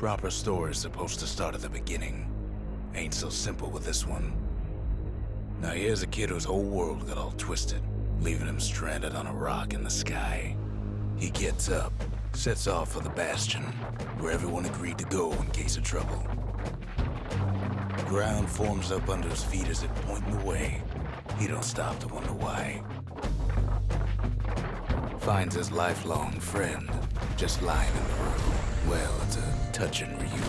Proper story's supposed to start at the beginning. Ain't so simple with this one. Now here's a kid whose whole world got all twisted, leaving him stranded on a rock in the sky. He gets up, sets off for the Bastion, where everyone agreed to go in case of trouble. Ground forms up under his feet as if pointing the way. He don't stop to wonder why. Finds his lifelong friend just lying in the room. Well, it's a touching reunion.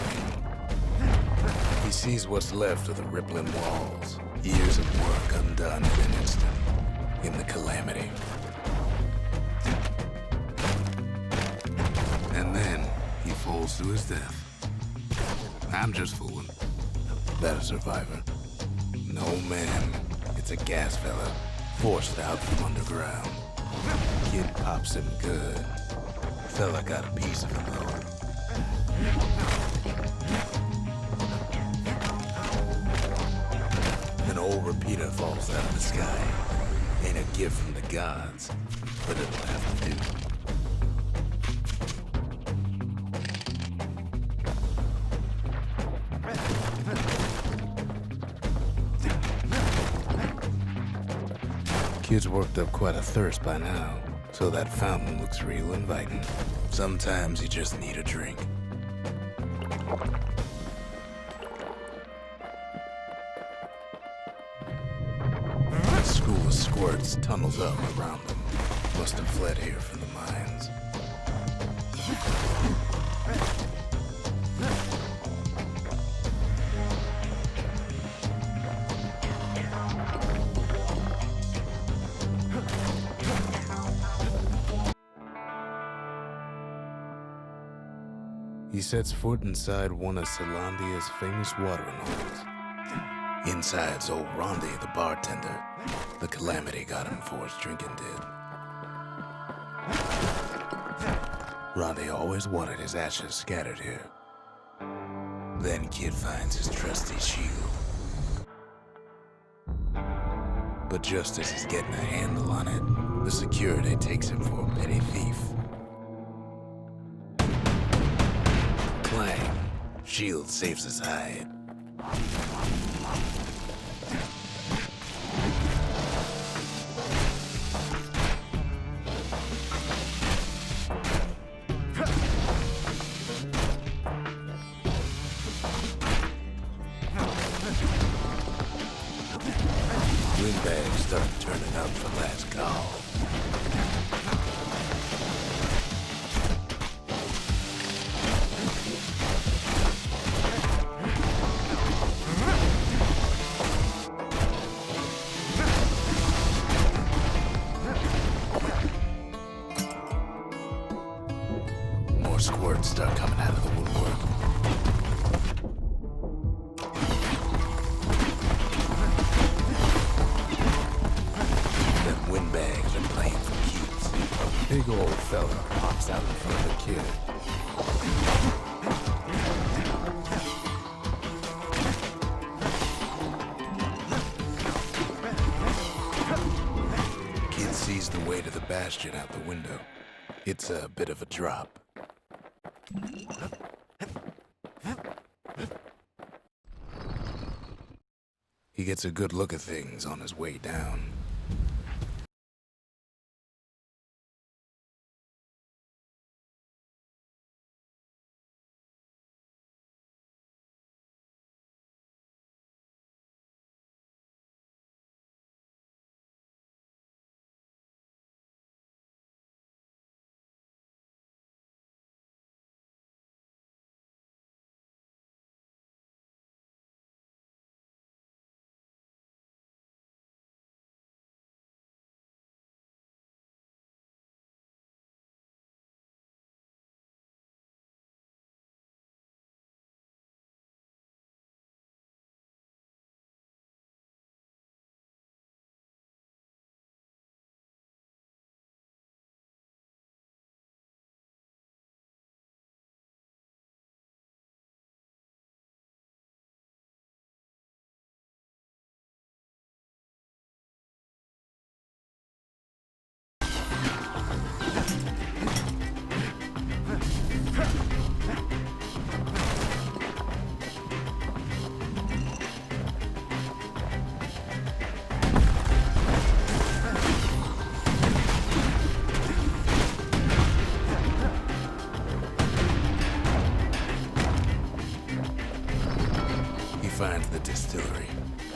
He sees what's left of the rippling walls, years of work undone in an instant, in the calamity. And then he falls to his death. I'm just fooling. That a survivor? No, man. It's a gas fella, forced out from underground. Kid pops him good. Fella got a piece of him, though. An old repeater falls out of the sky. Ain't a gift from the gods, but it'll have to do. Kid's worked up quite a thirst by now, so that fountain looks real inviting. Sometimes you just need a drink. A school of squirts tunnels up around them. Must have fled here from the mines. He sets foot inside one of Celandia's famous watering holes. Inside's old Rondi, the bartender. The calamity got him before his drinking did. Rondi always wanted his ashes scattered here. Then Kid finds his trusty shield. But just as he's getting a handle on it, the security takes him for a petty thief. Clang. Shield saves his hide. Windbags start turning up for last call. More squirts start coming out of the woodwork. Them windbags are playing for keeps. A big old fella pops out in front of the kid. Kid sees the way to the Bastion out the window. It's a bit of a drop. He gets a good look at things on his way down.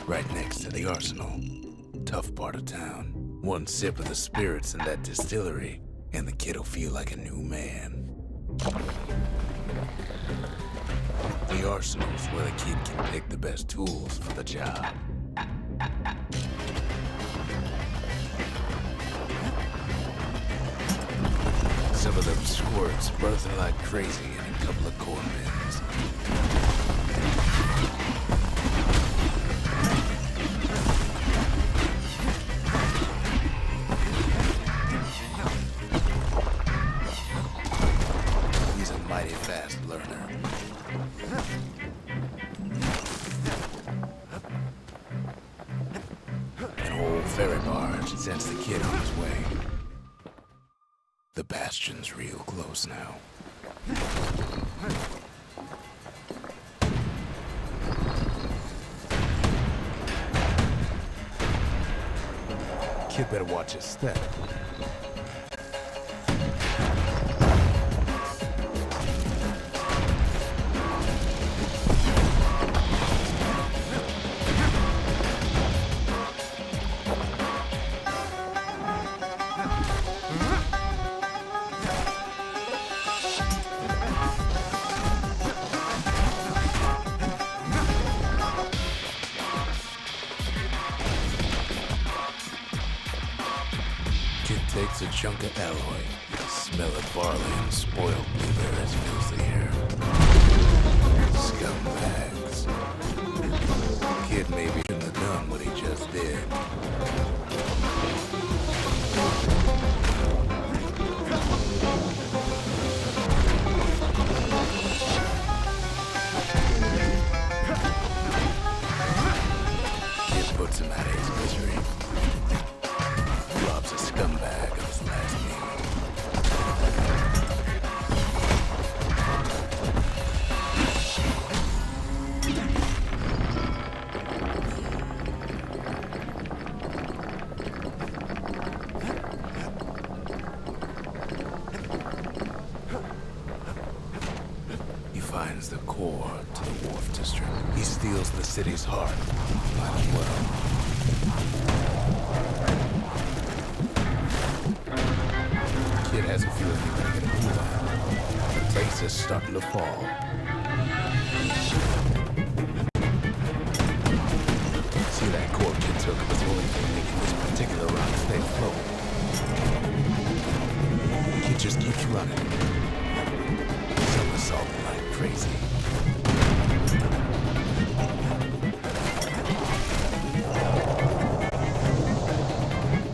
right next to the arsenal. Tough part of town. One sip of the spirits in that distillery, and the kid'll feel like a new man. The arsenal's where the kid can pick the best tools for the job. Some of them squirts birthing like crazy in a couple of corn bins. He's a mighty fast learner. An old ferry barge sends the kid on his way. The Bastion's real close now. Kid better watch his step. Kid takes a chunk of alloy. Smell of barley and spoiled blueberries fills the air. Scumbags. Kid maybe shouldn't have done what he just did. Kid puts him out of his misery. Robs a scumbag of his last meal. He finds the core to the Wharf District. He steals the city's heart. Might as well. Kid has a feeling he's gonna get a move on. The place is starting to fall. See, that core kid took was the only thing making this particular rock stay afloat. Kid just keeps running. Somersaulting like crazy.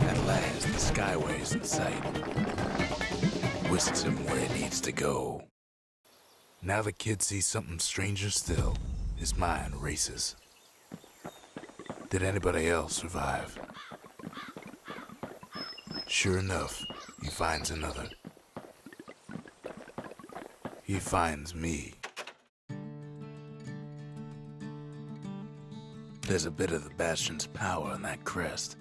At last, the skyway's in sight. Whisks him where he needs to go. Now the kid sees something stranger still. His mind races. Did anybody else survive? Sure enough, he finds another. He finds me. There's a bit of the Bastion's power in that crest,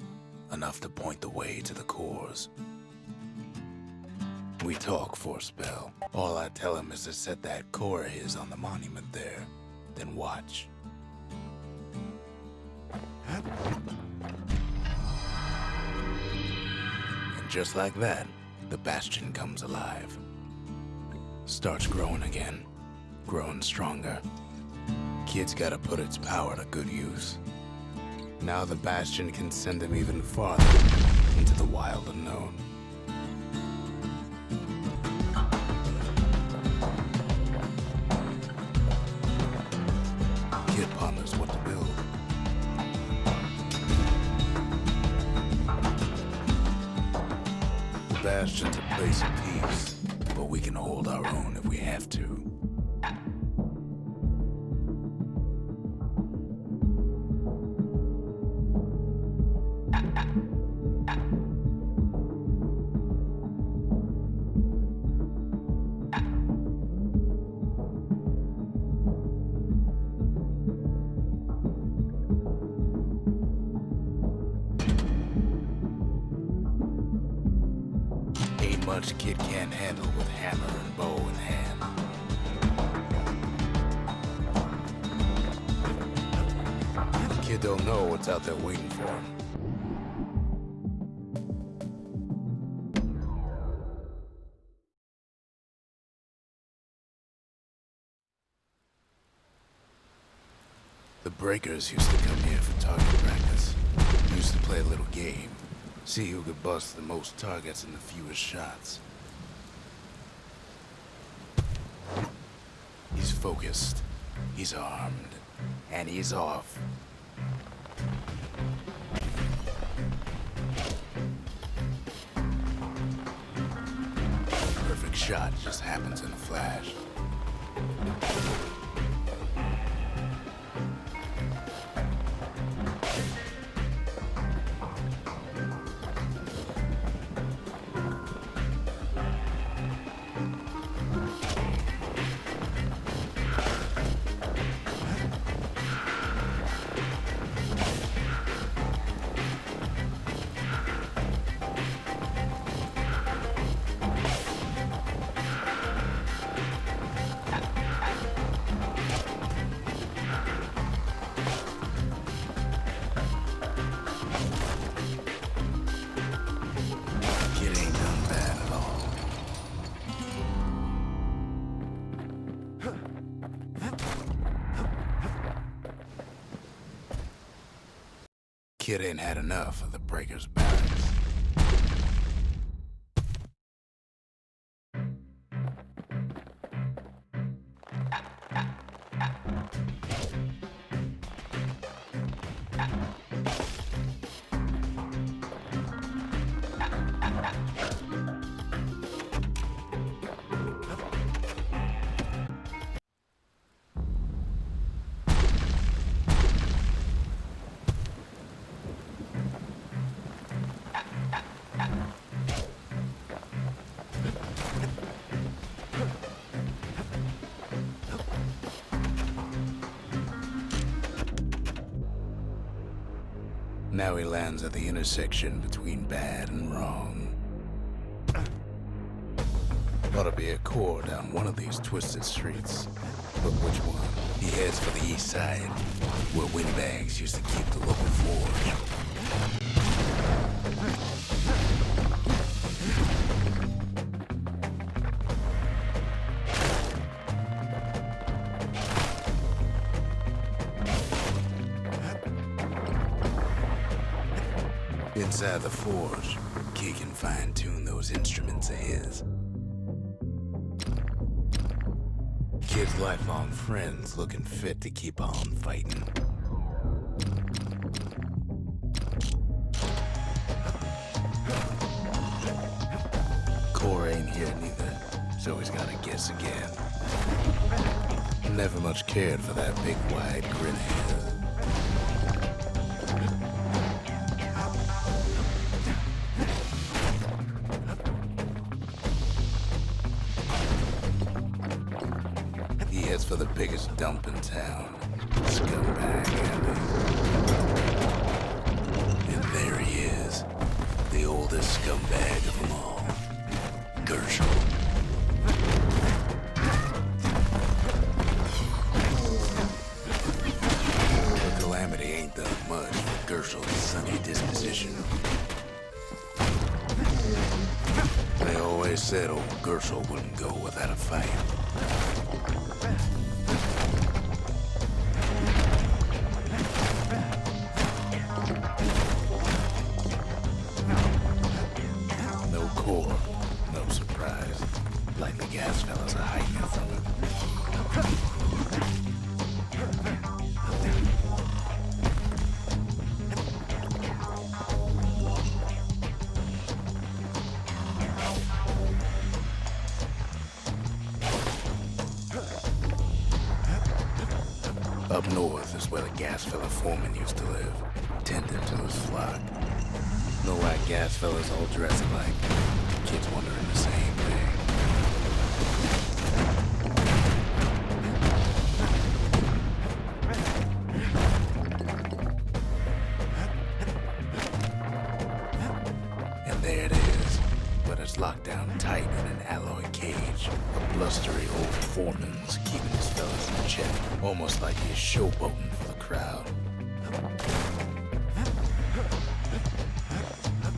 enough to point the way to the cores. We talk for a spell. All I tell him is to set that core of his on the monument there, then watch. And just like that, the Bastion comes alive. Starts growing again, growing stronger. Kid's gotta put its power to good use. Now the Bastion can send him even farther into the wild unknown. Kid ponders what to build. The Bastion's a place of peace, but we can hold our own if we have to. Ain't much kid can't handle with hammer and bow in hand. Kid don't know what's out there waiting for him. The breakers used to come here for target practice. Used to play a little game. See who could bust the most targets in the fewest shots. He's focused. He's armed. And he's off. Perfect shot just happens in a flash. Kid ain't had enough of the breakers' barracks. Now he lands at the intersection between bad and wrong. Ought to be a core down one of these twisted streets. But which one? He heads for the east side, where windbags used to keep the local forge. Inside the forge, Key can fine-tune those instruments of his. Kid's lifelong friends looking fit to keep on fighting. Core ain't here neither, so he's gotta guess again. Never much cared for that big wide grin of his. For the biggest dump in town, Scumbag Alley. And there he is, the oldest scumbag of them all, Gershel. The calamity ain't done much for Gershel's sunny disposition. They always said old Gershel wouldn't go without a fight. No surprise. Like the gas fellas are hiding from him. Up north is where the gas fella foreman used to live, tending to his flock. No white gas fellas all dressed alike. Kids wondering the same thing. And there it is, but it's locked down tight in an alloy cage. A blustery old foreman's keeping his fellas in check, almost like he's showboating for the crowd.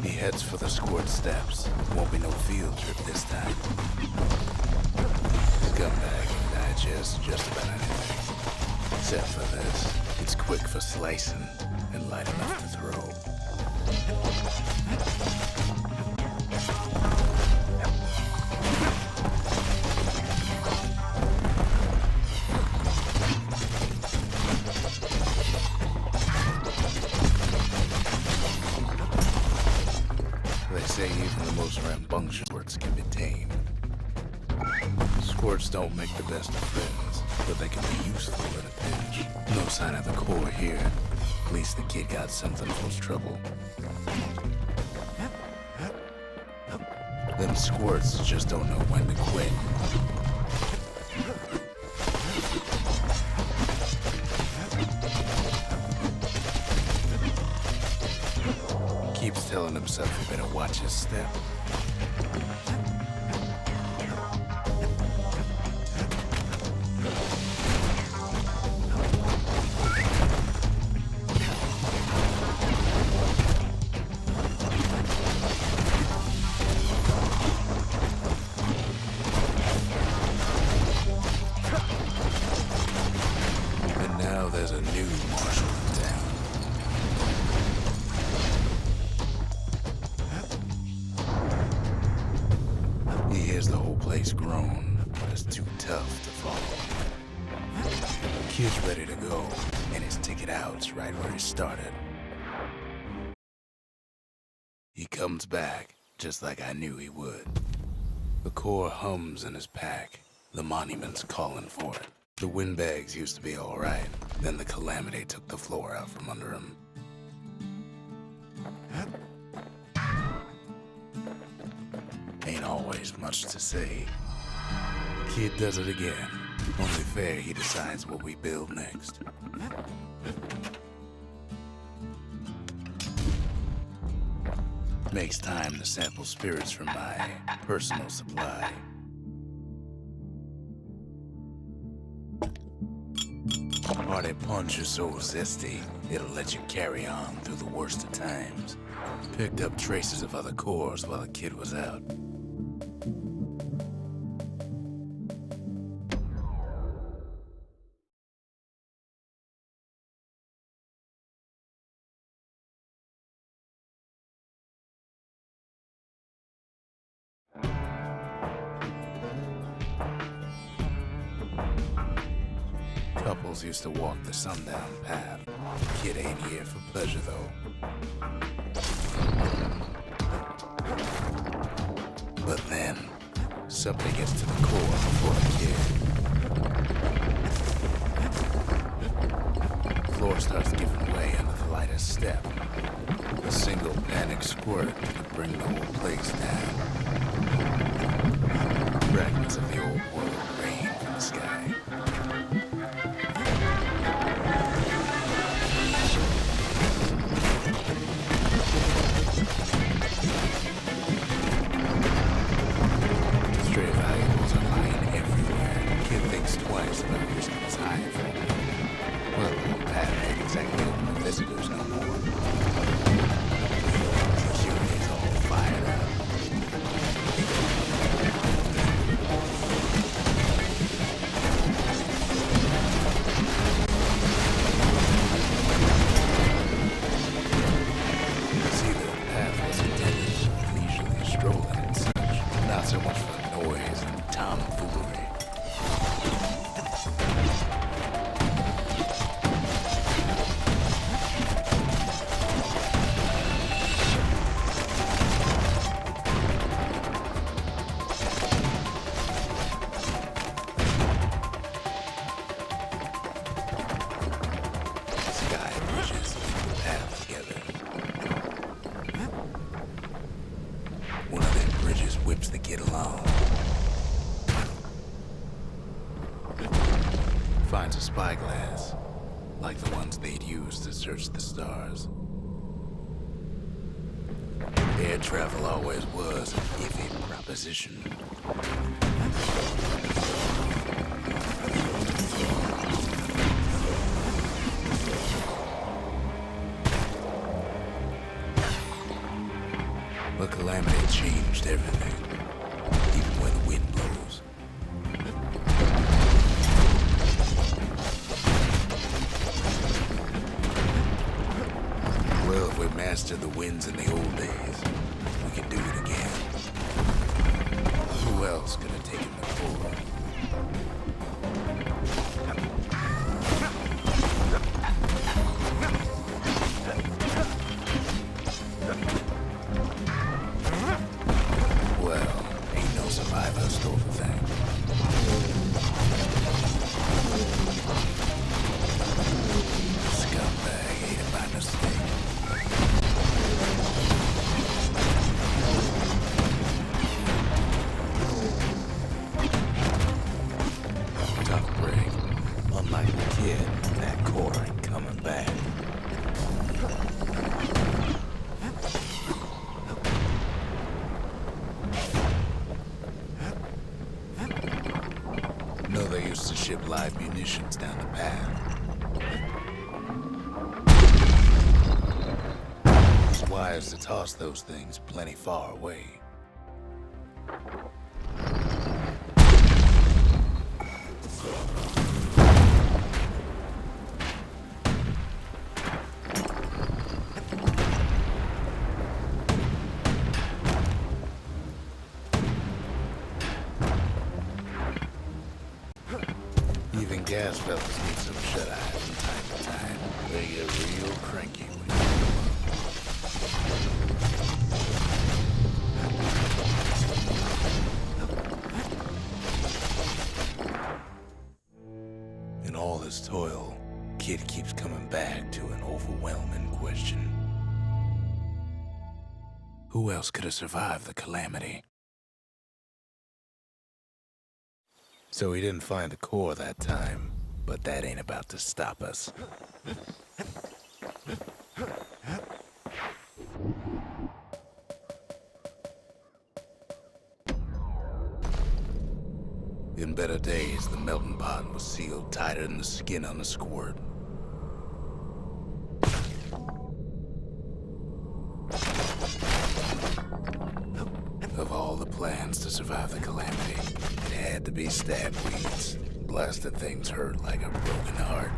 He heads for the squirt steps. Won't be no field trip this time. Scumbag can digest just about anything. Except for this. It's quick for slicing and light enough to throw. They say even the most rambunctious squirts can be tamed. Squirts don't make the best of friends, but they can be useful in a pinch. No sign of the core here. At least the kid got something for his trouble. Them squirts just don't know when to quit. Keeps telling himself he better watch his step. And now there's a new marshal in town. He hears the whole place groan, but it's too tough to follow. Kid's ready to go, and his ticket out's right where he started. He comes back, just like I knew he would. The core hums in his pack. The monument's calling for it. The windbags used to be all right. Then the calamity took the floor out from under him. Ain't always much to say. Kid does it again. Only fair he decides what we build next. Makes time to sample spirits from my personal supply. Party punch is so zesty, it'll let you carry on through the worst of times. Picked up traces of other cores while the kid was out. Couples used to walk the sundown path. Kid ain't here for pleasure, though. But then, something gets to the core before the kid. Floor starts giving way under the lightest step. A single panic squirt could bring the whole place down. Fragments of the old world rain from the sky. Stray valuables are lying everywhere. Kid thinks twice about risking his hide for it. Well, the whole path ain't exactly open to visitors no more. Security's all fired up. See, the path was intended for leisurely strolling and such, not so much for noise and tomfoolery. Sky bridges link the path together. One of them bridges whips the kid along. Finds a spyglass, like the ones they'd use to search the stars. Air travel always was an iffy proposition. The calamity changed everything, even when the wind blows. Well, if we mastered the winds in the old days, we can do it again. Who else could have taken the core? Well, ain't no survivor stole the thing. Scumbag ate it by mistake. Tough break. Unlike the kid, that core ain't coming back. No, they used to ship live munitions down the path. It's wise to toss those things plenty far away. Even gas fellas need some shut-eye from time to time. They get real cranky when you in all this toil, Kid keeps coming back to an overwhelming question. Who else could have survived the calamity? So he didn't find the core that time, but that ain't about to stop us. In better days, the melting pot was sealed tighter than the skin on a squirt. Of all the plans to survive the calamity, it had to be stab weeds. Blasted things hurt like a broken heart.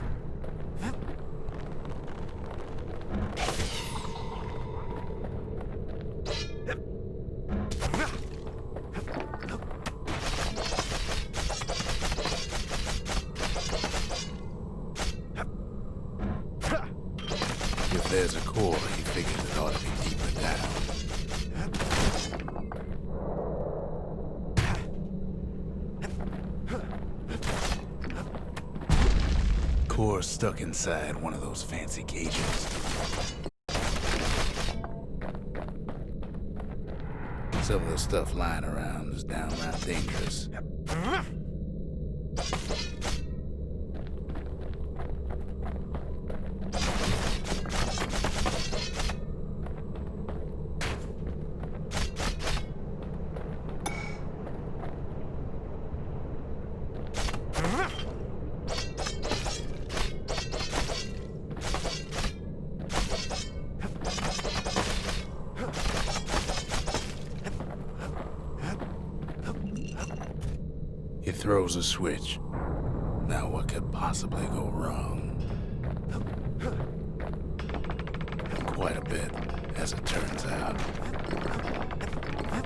If there's a core, he figured it ought to be deeper down. Core stuck inside one of those fancy cages. Some of the stuff lying around is downright dangerous. He throws a switch. Now what could possibly go wrong? Quite a bit, as it turns out.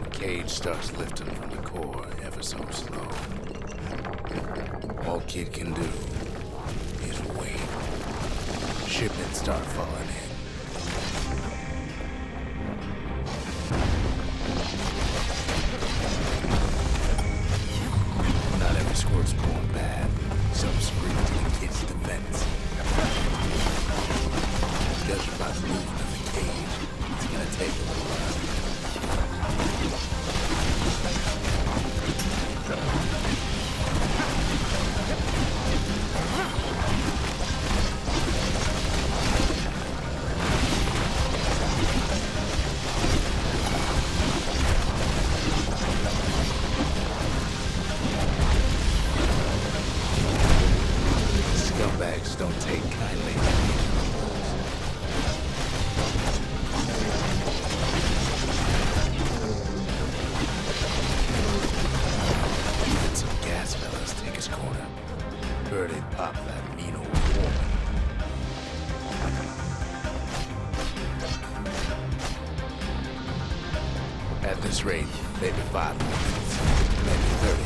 The cage starts lifting from the core ever so slow. All Kid can do is wait. Shipments start falling in. Not every squirt's born bad. Some scream to the kid's defense. Judging by the movement of the cage, it's gonna take a little while. At this rate, maybe 5 more minutes, maybe 30.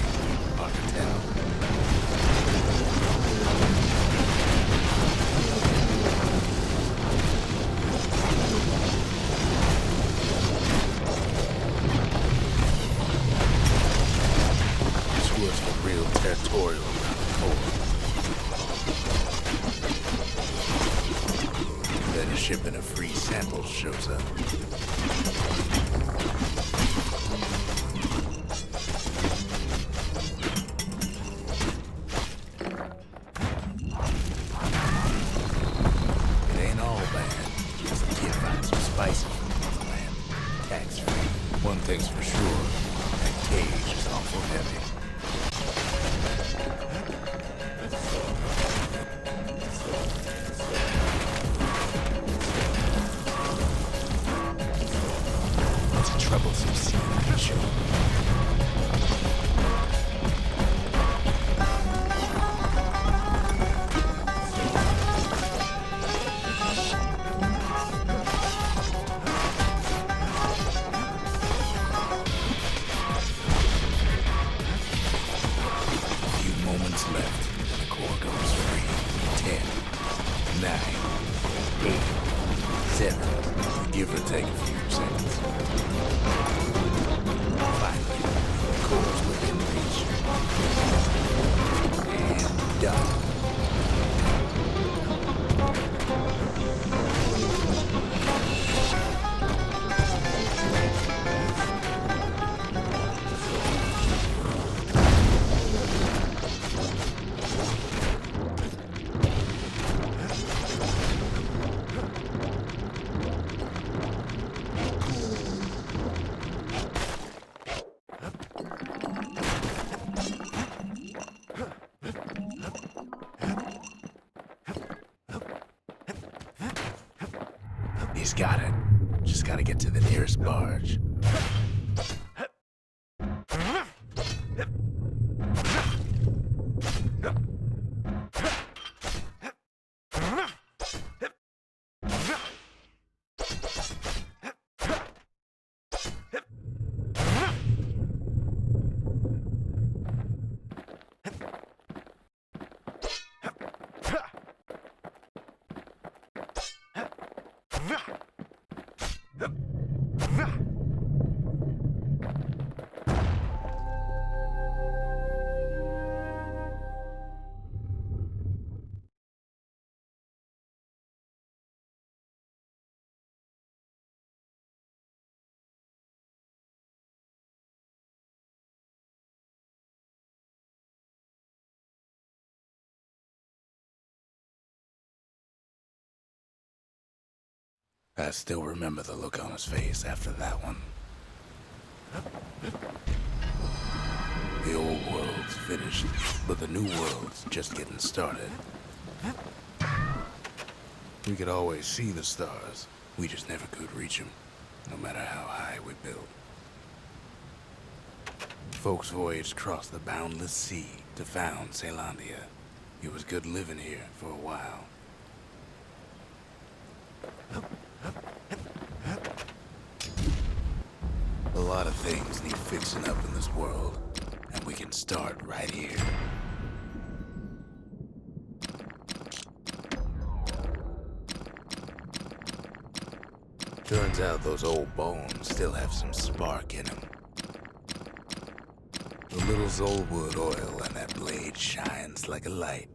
Hard to tell. This was for real territorial around the core. Then a shipment of free samples shows up. One thing's for sure, that cage is awful heavy. It's a troublesome scene, for sure. Left, and the core goes free. 10, 9, 8, 7. Give or take a few seconds. Finally, the core's within reach. And done. He's got it. Just gotta get to the nearest barge. I still remember the look on his face after that one. The old world's finished, but the new world's just getting started. We could always see the stars. We just never could reach them, no matter how high we built. Folks voyaged across the boundless sea to found Caelondia. It was good living here for a while. A lot of things need fixing up in this world, and we can start right here. Turns out those old bones still have some spark in them. The little Zolwood oil and that blade shines like a light.